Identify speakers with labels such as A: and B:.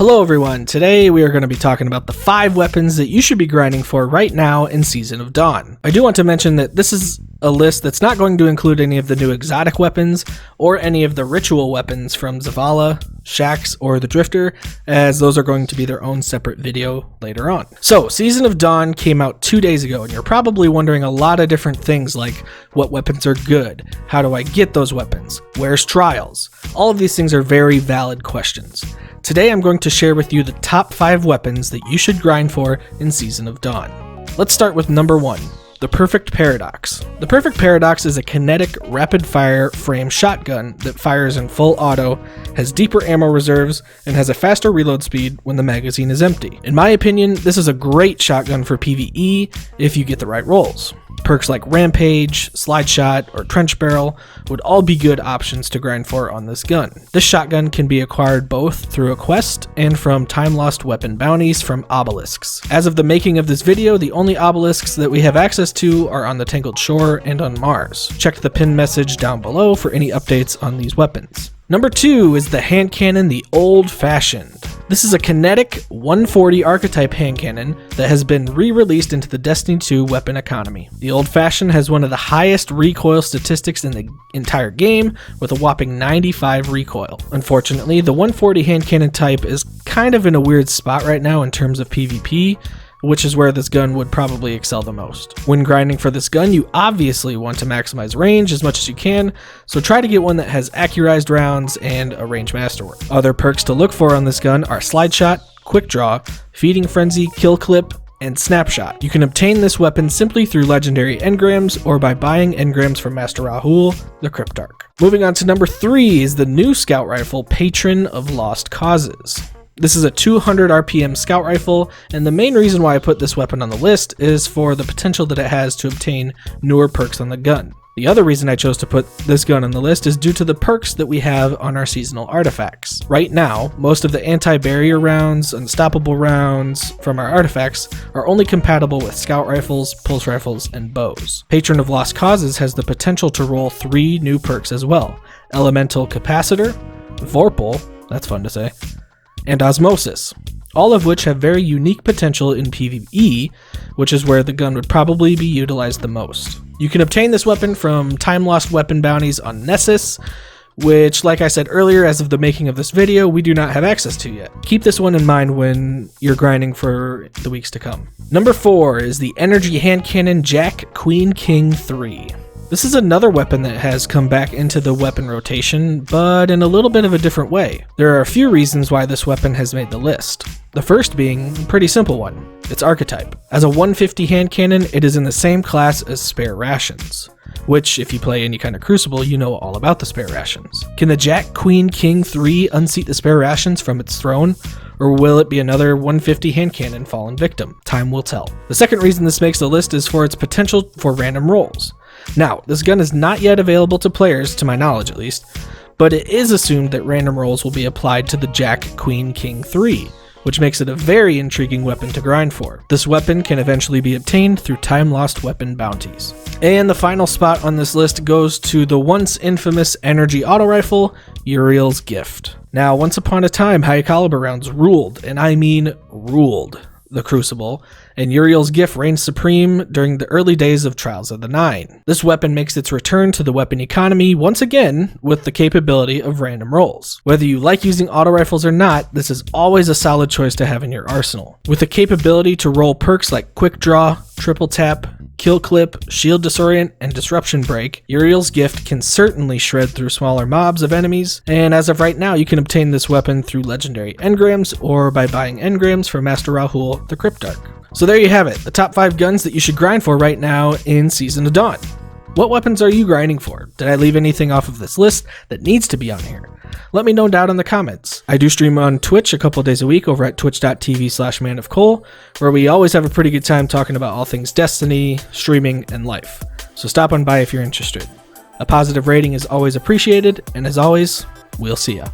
A: Hello everyone, today we are going to be talking about the 5 weapons that you should be grinding for right now in Season of Dawn. I do want to mention that this is a list that's not going to include any of the new exotic weapons or any of the ritual weapons from Zavala, Shaxx, or the Drifter, as those are going to be their own separate video later on. So, Season of Dawn came out 2 days ago, and you're probably wondering a lot of different things like, what weapons are good? How do I get those weapons? Where's trials? All of these things are very valid questions. Today I'm going to share with you the top 5 weapons that you should grind for in Season of Dawn. Let's start with number 1. The Perfect Paradox. The Perfect Paradox is a kinetic, rapid-fire frame shotgun that fires in full auto, has deeper ammo reserves, and has a faster reload speed when the magazine is empty. In my opinion, this is a great shotgun for PvE if you get the right rolls. Perks like Rampage, Slide Shot, or Trench Barrel would all be good options to grind for on this gun. This shotgun can be acquired both through a quest and from time-lost weapon bounties from obelisks. As of the making of this video, the only obelisks that we have access to are on the Tangled Shore and on Mars. Check the pinned message down below for any updates on these weapons. Number 2 is the hand cannon, the Old-Fashioned. This is a kinetic 140 archetype hand cannon that has been re-released into the Destiny 2 weapon economy. The Old-Fashioned has one of the highest recoil statistics in the entire game, with a whopping 95 recoil. Unfortunately, the 140 hand cannon type is kind of in a weird spot right now in terms of PvP, which is where this gun would probably excel the most. When grinding for this gun, you obviously want to maximize range as much as you can, so try to get one that has accurized rounds and a range masterwork. Other perks to look for on this gun are Slide Shot, Quick Draw, Feeding Frenzy, Kill Clip, and Snapshot. You can obtain this weapon simply through legendary engrams or by buying engrams from Master Rahul, the Cryptarch. Moving on to number 3 is the new scout rifle, Patron of Lost Causes. This is a 200 RPM scout rifle, and the main reason why I put this weapon on the list is for the potential that it has to obtain newer perks on the gun. The other reason I chose to put this gun on the list is due to the perks that we have on our seasonal artifacts. Right now, most of the anti-barrier rounds, unstoppable rounds from our artifacts are only compatible with scout rifles, pulse rifles, and bows. Patron of Lost Causes has the potential to roll 3 new perks as well: Elemental Capacitor, Vorpal, that's fun to say, and Osmosis, all of which have very unique potential in PvE, which is where the gun would probably be utilized the most. You can obtain this weapon from time-lost weapon bounties on Nessus, which, like I said earlier, as of the making of this video, we do not have access to yet. Keep this one in mind when you're grinding for the weeks to come. Number 4 is the Energy Hand Cannon Jack Queen King 3. This is another weapon that has come back into the weapon rotation, but in a little bit of a different way. There are a few reasons why this weapon has made the list. The first being a pretty simple one: its archetype. As a 150 hand cannon, it is in the same class as Spare Rations, which, if you play any kind of Crucible, you know all about the Spare Rations. Can the Jack Queen King 3 unseat the Spare Rations from its throne, or will it be another 150 hand cannon fallen victim? Time will tell. The second reason this makes the list is for its potential for random rolls. Now, this gun is not yet available to players, to my knowledge at least, but it is assumed that random rolls will be applied to the Jack Queen King 3, which makes it a very intriguing weapon to grind for. This weapon can eventually be obtained through time-lost weapon bounties. And the final spot on this list goes to the once infamous energy auto rifle, Uriels Gift. Now, once upon a time, high caliber rounds ruled, and I mean ruled, the Crucible, and Uriels Gift reigned supreme during the early days of Trials of the Nine. This weapon makes its return to the weapon economy once again with the capability of random rolls. Whether you like using auto rifles or not, this is always a solid choice to have in your arsenal. With the capability to roll perks like Quick Draw, Triple Tap, Kill Clip, Shield Disorient, and Disruption Break, Uriels Gift can certainly shred through smaller mobs of enemies, and as of right now, you can obtain this weapon through legendary engrams or by buying engrams from Master Rahul, the Cryptarch. So there you have it, the top 5 guns that you should grind for right now in Season of Dawn. What weapons are you grinding for? Did I leave anything off of this list that needs to be on here? Let me know down in the comments. I do stream on Twitch a couple days a week over at twitch.tv/manofcoal, where we always have a pretty good time talking about all things Destiny, streaming, and life. So stop on by if you're interested. A positive rating is always appreciated, and as always, we'll see ya.